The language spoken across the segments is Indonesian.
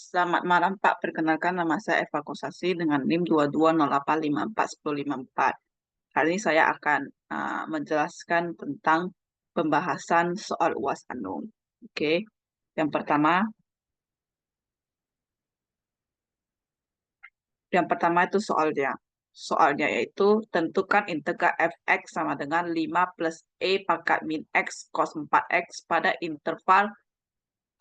Selamat malam Pak, perkenalkan nama saya Eva Kosasi dengan NIM 2208541054. Hari ini saya akan menjelaskan tentang pembahasan soal UAS Anum. Oke, yang pertama itu soalnya. Soalnya yaitu tentukan integral fx sama dengan 5 plus e pangkat min x cos 4x pada interval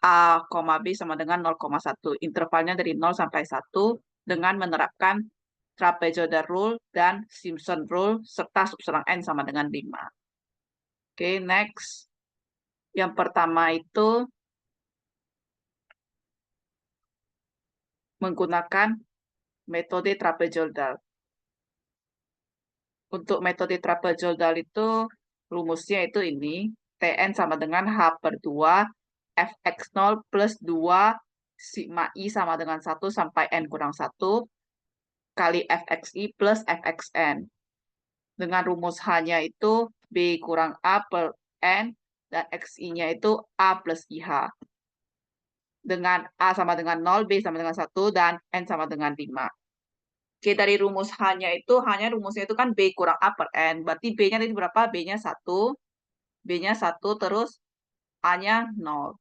A, B sama dengan 0,1. Intervalnya dari 0 sampai 1 dengan menerapkan trapezoidal rule dan Simpson rule serta subserang N sama dengan 5. Oke, next. Yang pertama itu menggunakan metode trapezoidal. Untuk metode trapezoidal itu rumusnya itu ini. Tn sama dengan H per 2 Fx0 plus 2 sigma I sama dengan 1 sampai N kurang 1 kali Fxi plus Fxn. Dengan rumus H-nya itu B kurang A per N dan XI-nya itu A plus IH. Dengan A sama dengan 0, B sama dengan 1, dan N sama dengan 5. Oke, dari rumus H-nya itu, H-nya rumusnya itu kan B kurang A per N. Berarti B-nya tadi berapa? B-nya 1, B-nya 1, terus A-nya 0.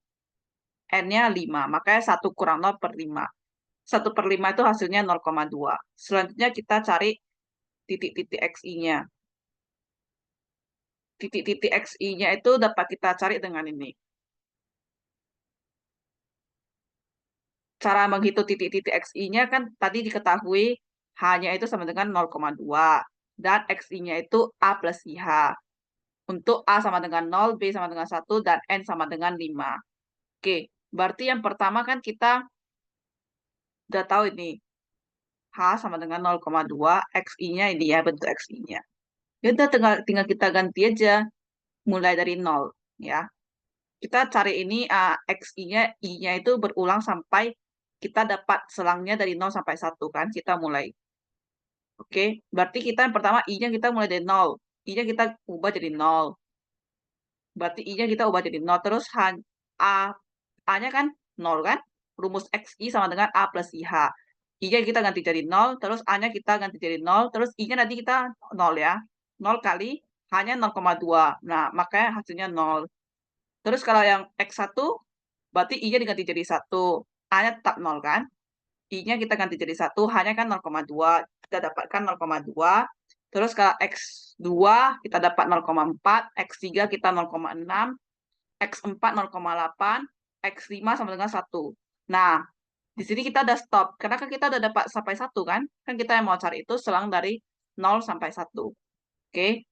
N-nya 5, makanya 1 kurang 0 per 5. 1 per 5 itu hasilnya 0,2. Selanjutnya kita cari titik-titik XI-nya. Titik-titik XI-nya itu dapat kita cari dengan ini. Cara menghitung titik-titik XI-nya kan tadi diketahui H-nya itu sama dengan 0,2 dan XI-nya itu A plus IH. Untuk A sama dengan 0, B sama dengan 1, dan N sama dengan 5. Oke, berarti yang pertama kan kita udah tahu ini. H sama dengan 0,2, XI-nya ini ya, bentuk XI-nya. Ya udah tinggal kita ganti aja, mulai dari 0. Ya. Kita cari ini XI-nya, I-nya itu berulang sampai kita dapat selangnya dari 0 sampai 1 kan. Kita mulai. Oke, berarti kita yang pertama I-nya kita mulai dari 0. I-nya kita ubah jadi 0. Berarti I-nya kita ubah jadi 0. Terus A-nya kan 0 kan? Rumus XI sama dengan A plus IH. I-nya kita ganti jadi 0. Terus A-nya kita ganti jadi 0. Terus I-nya nanti kita 0 ya. 0 kali H-nya 0,2. Nah, makanya hasilnya 0. Terus kalau yang X1, berarti I-nya diganti jadi 1. A-nya tetap 0 kan? I-nya kita ganti jadi 1, H-nya kan 0,2. Kita dapatkan 0,2. Terus kalau X2 kita dapat 0,4, X3 kita 0,6, X4 0,8, X5 sama dengan 1. Nah, di sini kita udah stop. Karena kan kita udah dapat sampai 1 kan? Kan kita yang mau cari itu selang dari 0 sampai 1. Oke?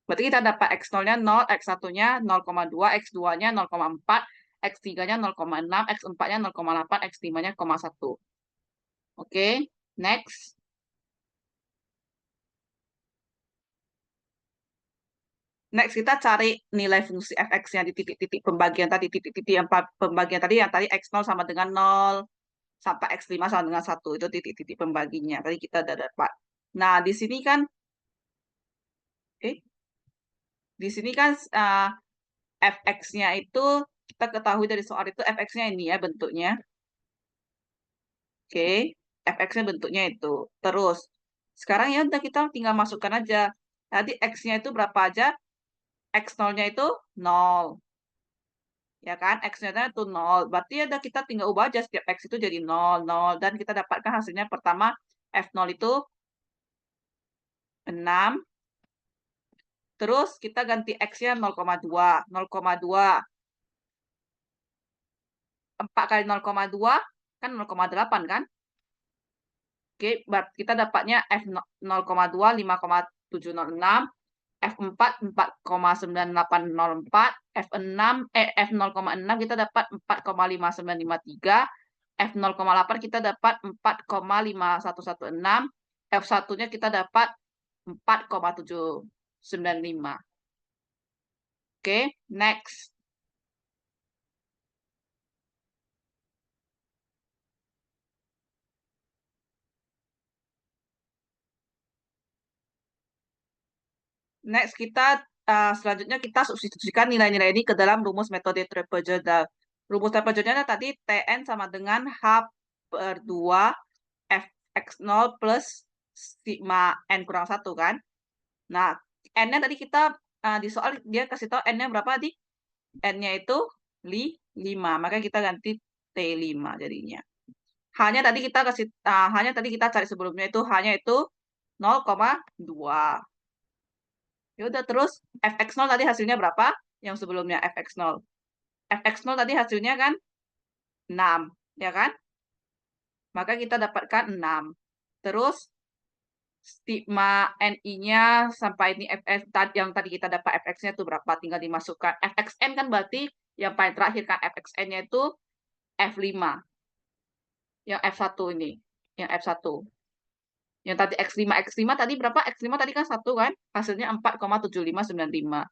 Berarti kita dapat X0-nya 0, X1-nya 0,2, X2-nya 0,4, X3-nya 0,6, X4-nya 0,8, X5-nya 0,1. Oke, next. Next, kita cari nilai fungsi fx-nya di titik-titik pembagian tadi. Titik-titik yang pembagian tadi, yang tadi x0 sama dengan 0, sampai x5 sama dengan 1. Itu titik-titik pembaginya. Tadi kita udah dapat. Nah, di sini kan, di sini kan fx-nya itu, kita ketahui dari soal itu, fx-nya ini ya bentuknya. Oke, fx-nya bentuknya itu. Terus, sekarang ya udah kita tinggal masukkan aja. Tadi x-nya itu berapa aja? X0-nya itu 0. Ya kan? X-nya itu 0. Berarti ada kita tinggal ubah aja setiap X itu jadi 0, 0. Dan kita dapatkan hasilnya pertama F0 itu 6. Terus kita ganti X-nya 0,2. 0,2. 4 kali 0,2 kan 0,8 kan? Oke, kita dapatnya F0,2 5,706. F4 4,9804, F0,6 kita dapat 4,5953, F0,8 kita dapat 4,5116, F1-nya kita dapat 4,795. Oke, next. Next, selanjutnya kita substitusikan nilai-nilai ini ke dalam rumus metode trapezoidal. Rumus trapezoidalnya tadi Tn sama dengan H per 2 fx0 plus sigma n kurang 1 kan. Nah, n-nya tadi kita di soal dia kasih tahu n-nya berapa tadi? N-nya itu 5, maka kita ganti T5 jadinya. Hanya tadi kita cari sebelumnya itu hanya itu 0,2. Ya udah terus fx0 tadi hasilnya berapa? Yang sebelumnya fx0. Fx0 tadi hasilnya kan 6, ya kan? Maka kita dapatkan 6. Terus stigma NI-nya sampai ini fx yang tadi kita dapat fx-nya itu berapa? Tinggal dimasukkan. Fxn kan berarti yang paling terakhir kan fxn-nya itu F5. Yang F1 ini. Yang F1. Yang tadi X5 tadi berapa? X5 tadi kan 1 kan? Hasilnya 4,7595.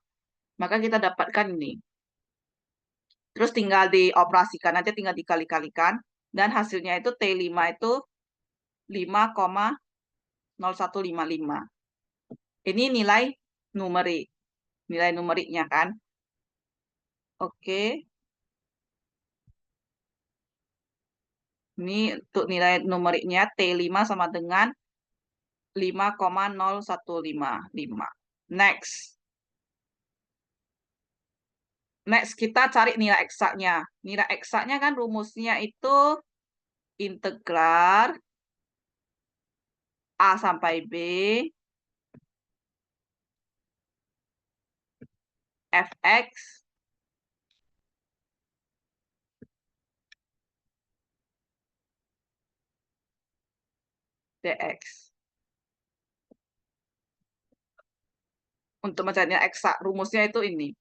Maka kita dapatkan ini. Terus tinggal dioperasikan aja, tinggal dikali-kalikan. Dan hasilnya itu T5 itu 5,0155. Ini nilai numerik. Nilai numeriknya kan. Oke. Ini untuk nilai numeriknya T5 sama dengan 5,0155. Next. Next, kita cari nilai eksaknya. Nilai eksaknya kan rumusnya itu integral A sampai B fx dx. Untuk mencari nilai eksak, rumusnya itu ini.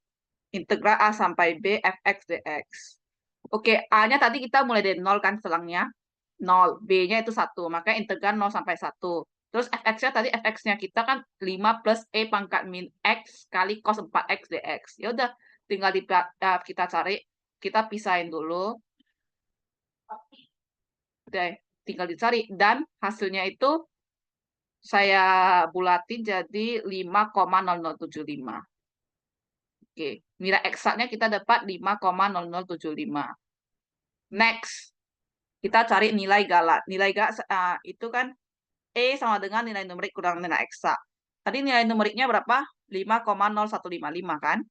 Integral A sampai B fx dx. Oke, A-nya tadi kita mulai dari 0 kan selangnya. 0, B-nya itu 1, maka integral 0 sampai 1. Terus fx-nya tadi fx-nya kita kan 5 plus E pangkat min X kali cos 4X dx. Ya udah, tinggal kita cari, kita pisahin dulu. Udah, tinggal dicari. Dan hasilnya itu saya bulatin jadi 5,0075. Oke, nilai eksaknya kita dapat 5,0075. Next, kita cari nilai galak. Nilai galak itu kan E sama dengan nilai numerik kurang nilai eksak. Tadi nilai numeriknya berapa? 5,0155 kan?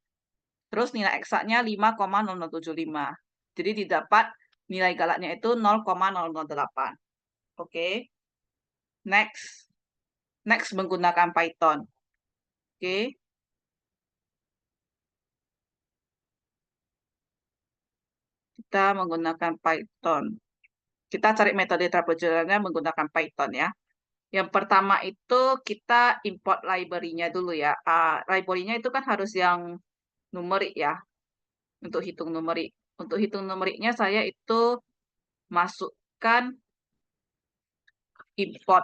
Terus nilai eksaknya 5,0075. Jadi didapat nilai galaknya itu 0,008. Oke. Next. Next menggunakan Python. Oke. Kita menggunakan Python. Kita cari metode trapezoidalnya menggunakan Python ya. Yang pertama itu kita import library-nya dulu ya. Library-nya itu kan harus yang numerik ya. Untuk hitung numerik. Untuk hitung numeriknya saya itu masukkan import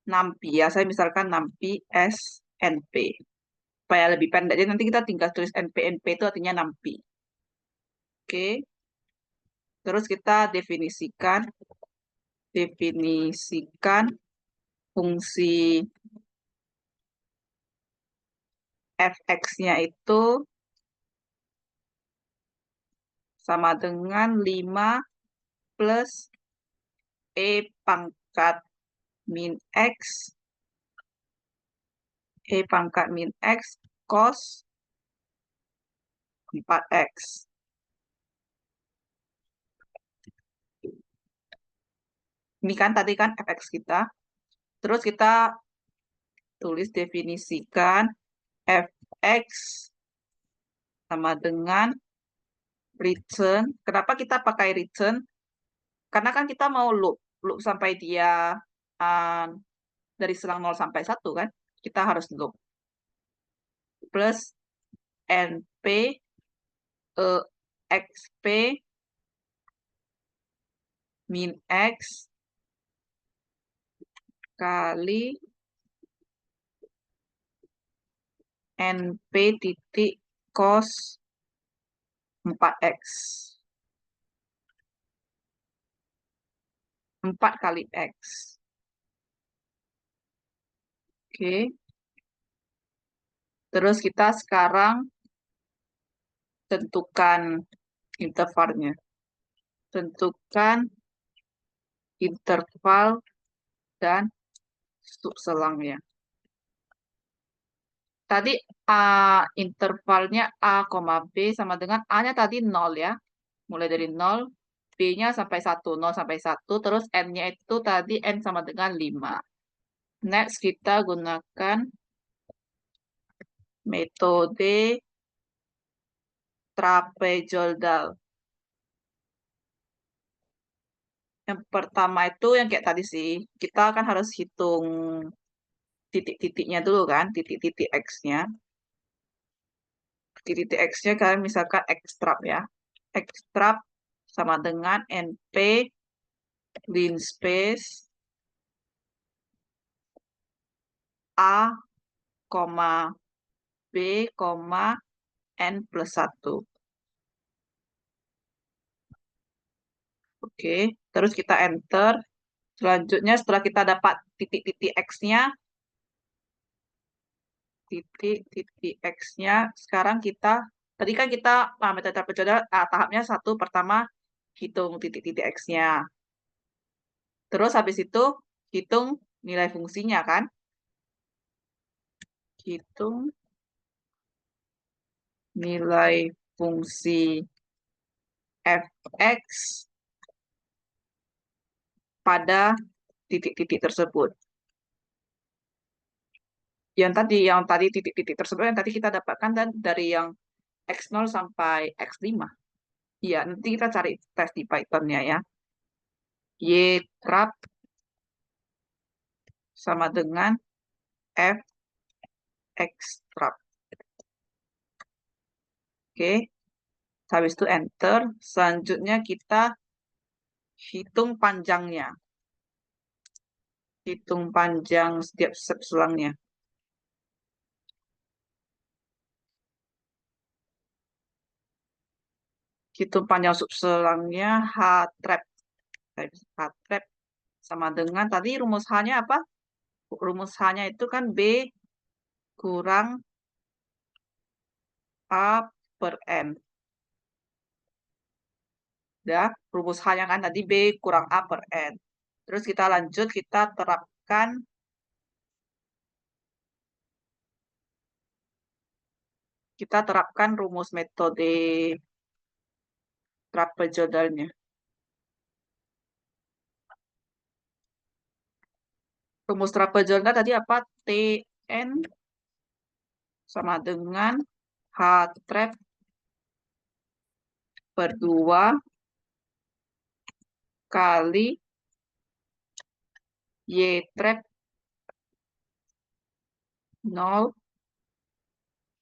NumPy ya. Saya misalkan NumPy SNP. Supaya lebih pendek. Jadi nanti kita tinggal tulis NP itu artinya NumPy. Oke. Terus kita definisikan fungsi fx-nya itu sama dengan 5 plus E pangkat min X cos 4X. Ini kan tadi kan fx kita. Terus kita tulis definisikan fx sama dengan return. Kenapa kita pakai return? Karena kan kita mau loop sampai dia dari selang 0 sampai 1 kan. Kita harus loop. Plus NP XP min X kali NP titik cos 4X. 4 kali X. Oke. Terus kita sekarang tentukan intervalnya. Tentukan interval dan subselangnya. Tadi intervalnya A, B sama dengan A-nya tadi 0 ya. Mulai dari 0, B-nya sampai 1, 0 sampai 1, terus N-nya itu tadi N sama dengan 5. Next, kita gunakan metode trapezoidal. Yang pertama itu yang kayak tadi sih, kita kan harus hitung titik-titiknya dulu kan, titik-titik X-nya. Titik-titik X-nya kalian misalkan ekstrap ya. Ekstrap sama dengan NP lin space A, B, N plus 1. Oke, terus kita enter. Selanjutnya setelah kita dapat titik-titik X-nya, titik-titik X-nya, sekarang kita, tadi kan kita metode trapezoidal, tahapnya satu, pertama hitung titik-titik X-nya. Terus habis itu hitung nilai fungsinya kan. Hitung nilai fungsi fx pada titik-titik tersebut. Yang tadi titik-titik tersebut yang tadi kita dapatkan dan dari yang X0 sampai X5. Iya, nanti kita cari tes di Python-nya ya. Y trap sama dengan F extract. Oke, habis itu enter. Selanjutnya kita hitung panjangnya. Hitung panjang setiap selangnya. Hitung panjang subselangnya H trap. H trap sama dengan tadi rumus H-nya apa? Rumus H-nya itu kan B kurang A per N. Ya, rumus H-nya kan tadi B kurang A per N. Terus kita lanjut, kita terapkan rumus metode trapezoidalnya. Rumus trapezoidal tadi apa? Tn sama dengan H trap per 2 kali Y trap 0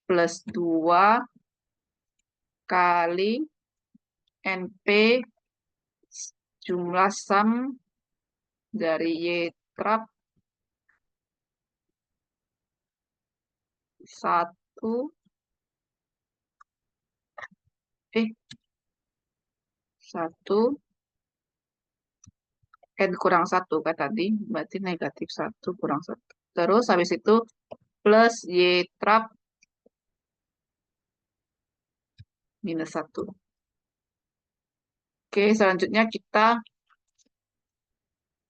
plus 2 kali NP jumlah sum dari Y trap 1 1 N kurang 1 kan tadi, berarti negatif 1 kurang 1. Terus habis itu plus Y trap minus 1. Oke, selanjutnya kita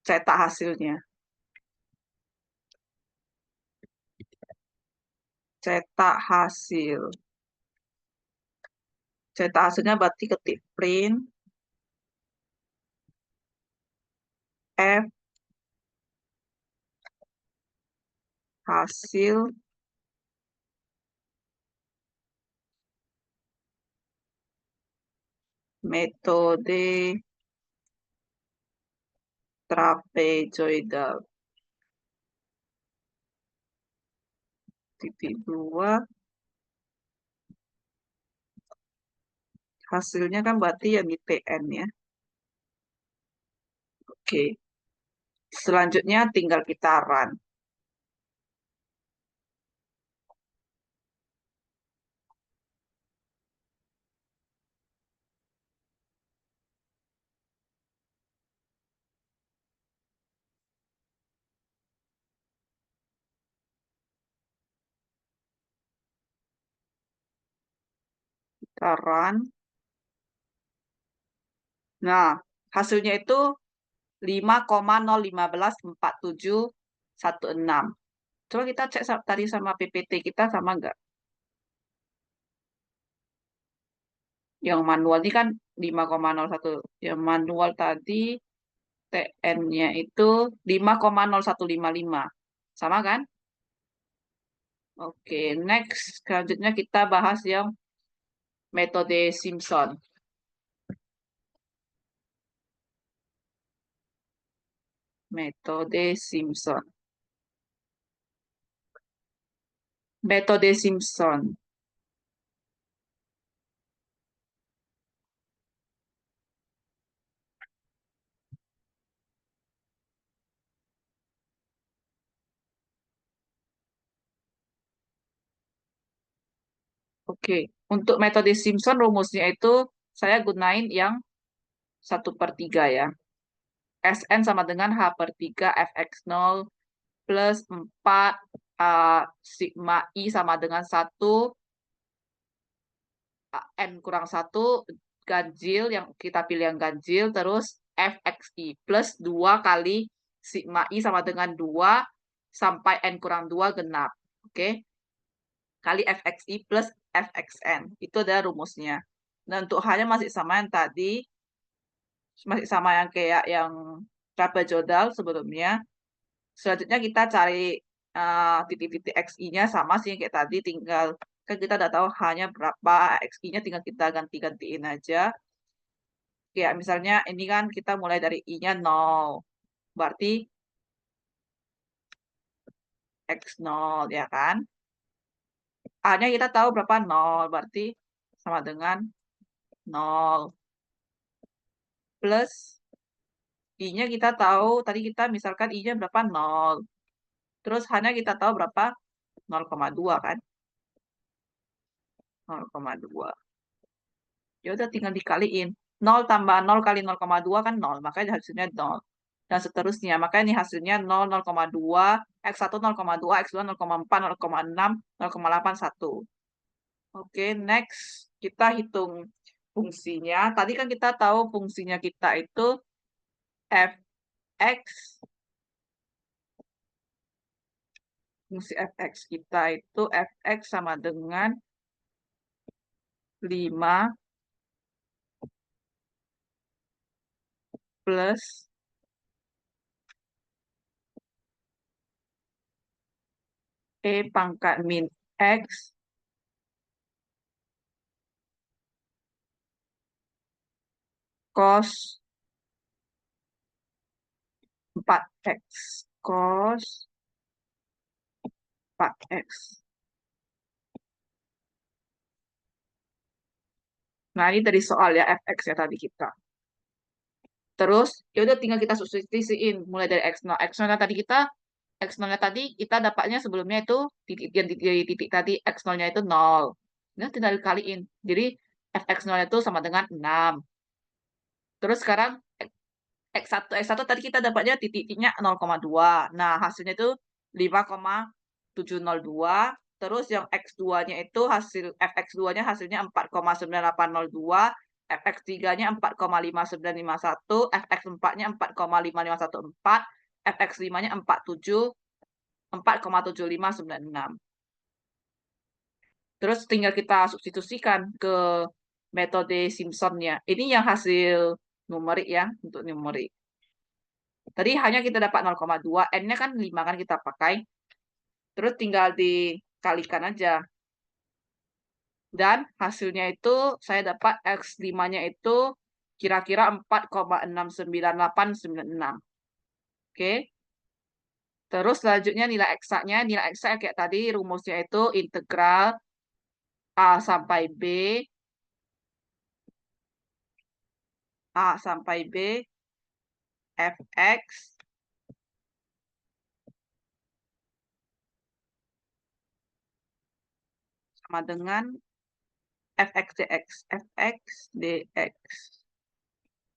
cetak hasilnya. Cetak hasil. Cetak hasilnya berarti ketik print F hasil metode trapezoidal. Titik 2. Hasilnya kan berarti yang di TN ya. Oke. Selanjutnya tinggal kita run. Run. Nah, hasilnya itu 5,0154716. Coba kita cek tadi sama PPT kita sama nggak? Yang manual ini kan 5,01. Yang manual tadi TN-nya itu 5,0155. Sama kan? Oke, next. Selanjutnya kita bahas yang metode Simpson. Metode Simpson. Metode Simpson. Oke, untuk metode Simpson rumusnya itu saya gunain yang 1/3 ya. Sn sama dengan H per 3 Fx0 plus 4 sigma I sama dengan 1 N kurang 1 ganjil, yang kita pilih yang ganjil, terus Fxi plus 2 kali sigma I sama dengan 2 sampai N kurang 2 genap. Oke, kali Fxi plus Fxn. Itu adalah rumusnya. Dan untuk H-nya masih sama yang tadi, masih sama yang kayak yang trapezoidal sebelumnya. Selanjutnya kita cari titik-titik XI-nya sama sih kayak tadi, tinggal kan kita udah tahu H-nya berapa, XI-nya tinggal kita ganti-gantiin aja. Ya, misalnya ini kan kita mulai dari I-nya 0. Berarti X0 ya kan. A-nya kita tahu berapa 0, berarti sama dengan 0 plus I-nya kita tahu, tadi kita misalkan I-nya berapa 0. Terus H-nya kita tahu berapa 0,2 kan. 0,2. Ya udah tinggal dikaliin. 0 tambah 0 kali 0,2 kan 0, makanya hasilnya 0. Dan seterusnya, makanya ini hasilnya 0, 0,2, X1 0,2, X2 0,4, 0,6, 0,8, 1. Oke, next. Kita hitung fungsinya. Tadi kan kita tahu fungsinya kita itu fx. Fungsi fx kita itu fx sama dengan 5 plus E pangkat min X cos 4X. Cos 4X. Nah, ini dari soal ya, fx ya tadi kita. Terus, ya udah tinggal kita substitusiin mulai dari x0. X0 tadi kita, X0-nya tadi kita dapatnya sebelumnya itu titik titik tadi X0-nya itu 0. Nah, tinggal dikaliin. Jadi Fx0 itu sama dengan 6. Terus sekarang X1 tadi kita dapatnya titiknya 0,2. Nah, hasilnya itu 5,702. Terus yang X2-nya itu hasil Fx2-nya hasilnya 4,9802, Fx3-nya 4,5951, Fx4-nya 4,5514, Fx5-nya 4,7596. Terus tinggal kita substitusikan ke metode Simpson-nya. Ini yang hasil numerik ya, untuk numerik. Tadi hanya kita dapat 0,2, N-nya kan 5 kan kita pakai. Terus tinggal dikalikan aja. Dan hasilnya itu saya dapat X5-nya itu kira-kira 4,69896. Oke. Terus selanjutnya nilai eksaknya, nilai eksak kayak tadi rumusnya itu integral A sampai B, A sampai B, Fx sama dengan Fx dx. Fx dx.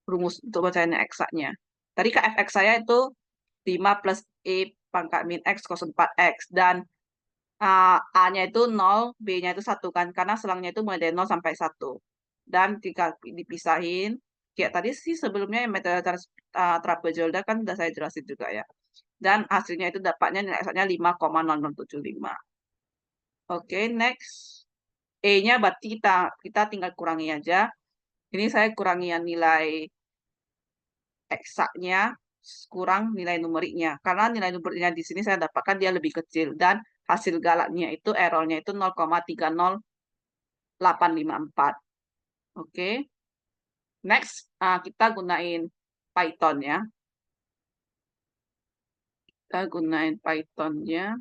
Rumus untuk bacanya eksaknya. Tadi ke Fx saya itu 5 plus E pangkat min X cos 4X. Dan A-nya itu 0, B-nya itu 1 kan, karena selangnya itu mulai dari 0 sampai 1. Dan jika dipisahin, kayak tadi sih sebelumnya yang metode trapezoidal kan udah saya jelasin juga ya. Dan hasilnya itu dapatnya nilai eksaknya 5,0075. Oke, next. E-nya berarti kita tinggal kurangi aja. Ini saya kurangi yang nilai eksaknya kurang nilai numeriknya. Karena nilai numeriknya di sini saya dapatkan dia lebih kecil. Dan hasil galaknya itu errornya itu 0,30854. Oke. Next, kita gunain Python ya. Kita gunain Python-nya.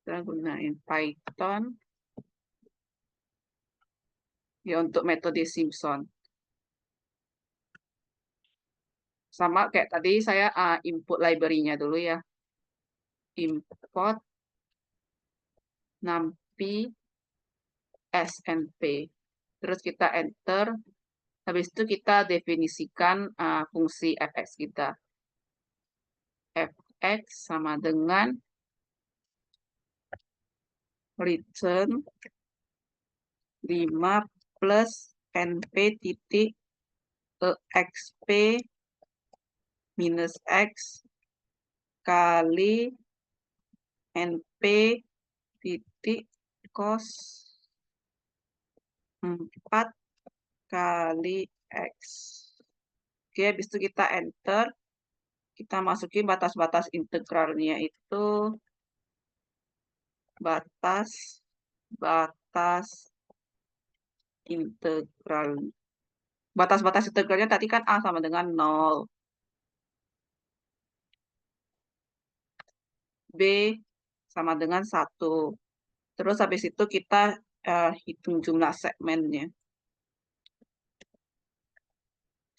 Kita gunain Python ya untuk metode Simpson. Sama kayak tadi saya input library-nya dulu ya. Import numpy snp. Terus kita enter. Habis itu kita definisikan fungsi fx kita. Fx sama dengan return 5 plus np titik exp minus x kali np titik cos 4 kali x. Oke, habis itu kita enter. Kita masukin batas-batas integralnya itu batas integral. Batas-batas integralnya tadi kan A sama dengan 0. B sama dengan 1. Terus habis itu kita hitung jumlah segmennya.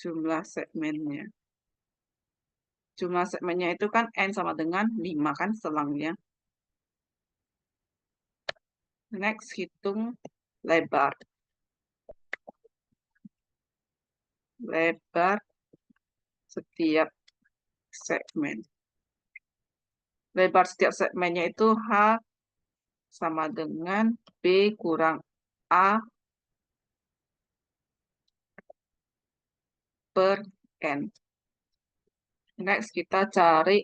Jumlah segmennya. Jumlah segmennya itu kan N sama dengan 5 kan selangnya. Next, hitung lebar. Lebar setiap segmen. Lebar setiap segmennya itu H sama dengan B kurang A per N. Next, kita cari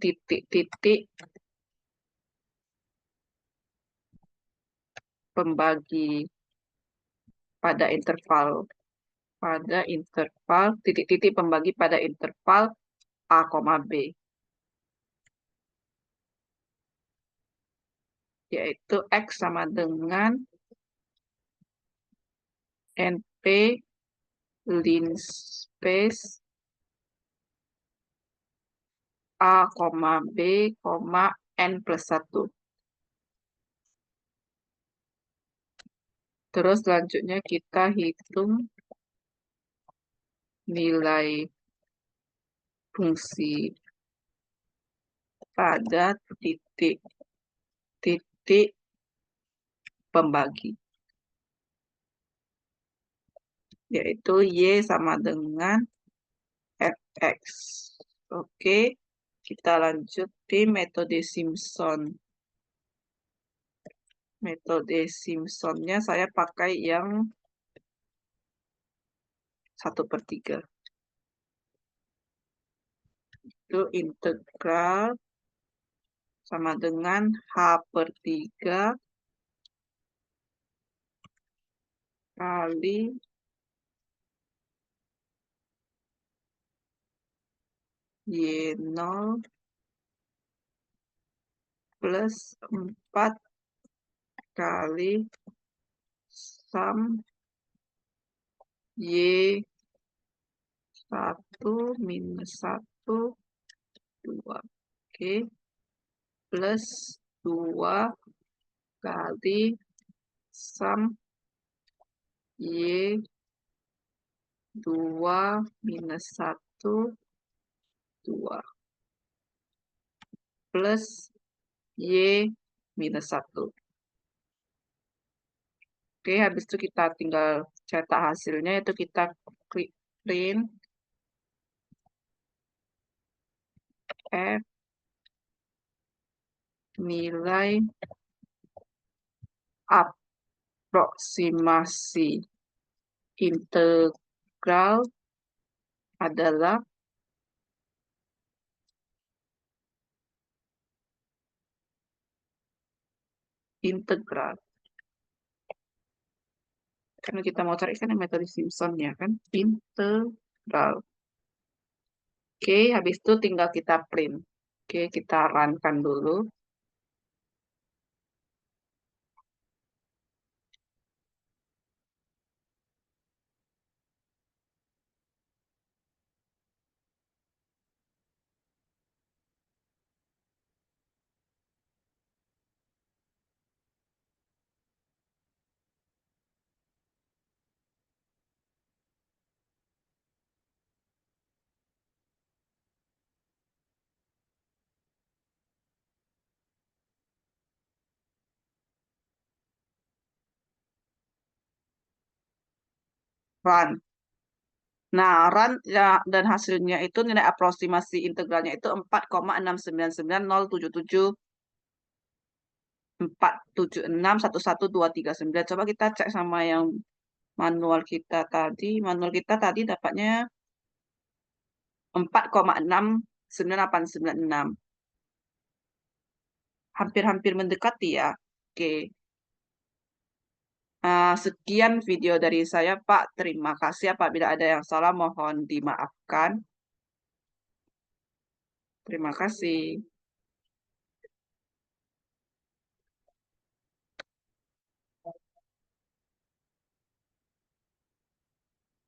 titik-titik pembagi pada interval. Titik-titik pembagi pada interval A, B. Yaitu X sama dengan NP linspace A, B, N plus 1. Terus selanjutnya kita hitung nilai fungsi pada titik pembagi. Yaitu Y sama dengan Fx. Oke, kita lanjut di metode Simpson. Metode Simpson-nya saya pakai yang 1/3. Itu integral sama dengan H/3 kali Y0 plus 4 kali sum Y1 minus 1, 2. Oke. Plus 2 kali sum Y2 minus 1, 2. Plus Y minus 1. Oke, habis itu kita tinggal cetak hasilnya, itu kita klik print F nilai aproksimasi integral adalah integral. Karena kita mau cari kan metode Simpson ya kan, integral. Oke, habis itu tinggal kita print. Oke, kita run-kan dulu. Run. Nah, run ya, dan hasilnya itu nilai aproksimasi integralnya itu 4,6990774761129. Coba kita cek sama yang manual kita tadi. Manual kita tadi dapatnya 4,69896. Hampir-hampir mendekati ya. Oke. Sekian video dari saya, Pak. Terima kasih. Apabila ada yang salah, mohon dimaafkan. Terima kasih.